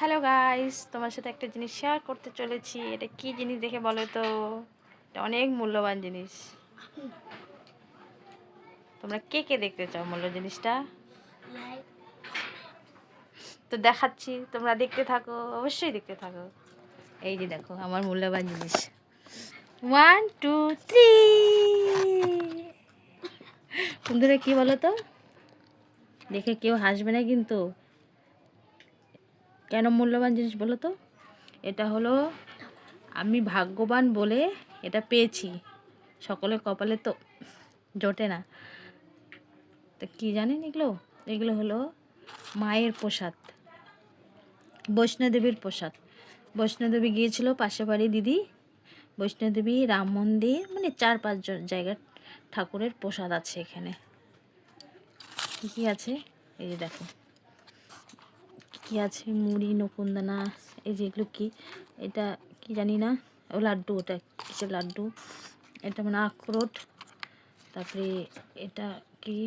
Hello guys, তোমার সাথে একটা জিনিস শেয়ার করতে চলেছি। এটা কি জিনিস দেখে বলো তো? এটা অনেক মূল্যবান জিনিস। তোমরা কে কে দেখতে চাও মূল্য জিনিসটা? তো দেখাচ্ছি, তোমরা দেখতে থাকো, অবশ্যই দেখতে থাকো। এই যে দেখো আমার মূল্যবান জিনিস। 1 2 3। বন্ধুরা কি বলো তো? দেখে কেউ হাসবে না কিন্তু। কেন মূল্যবান জিনিস বলো তো? এটা হলো, আমি ভাগ্যবান বলে এটা পেয়েছি। সকলের কপালে তো জোটে না। তো কী জানেন এগুলো? এগুলো হলো মায়ের প্রসাদ, বৈষ্ণোদেবীর প্রসাদ। বৈষ্ণোদেবী গিয়েছিল পাশে বাড়ি দিদি। বৈষ্ণোদেবী, রাম মন্দির, মানে 4-5 জায়গার ঠাকুরের প্রসাদ আছে এখানে। কী কী আছে এই যে দেখো, কী আছে, মুড়ি, নকুনদানা, এই যে এগুলো কি, এটা কি জানি না, ও লাড্ডু, ওটা কিসের লাড্ডু, এটা মানে আখরোট। তারপরে এটা কি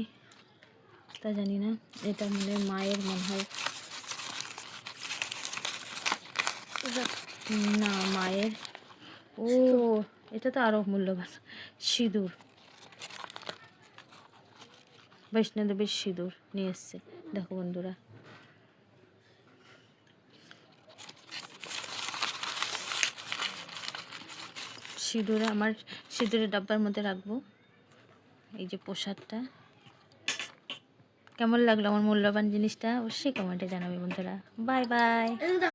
তা জানি না, এটা মানে মায়ের মনে হয়, না মায়ের, ও এটা তো আরও মূল্যবান, সিঁদুর। বৈষ্ণোদেবীর সিঁদুর নিয়ে এসছে, দেখো বন্ধুরা। সিঁদুরে, আমার সিঁদুরের ডাব্বার মধ্যে রাখবো এই যে প্রসাদটা। কেমন লাগলো আমার মূল্যবান জিনিসটা? অবশ্যই কমেন্টে জানাবে বন্ধুরা। Bye bye.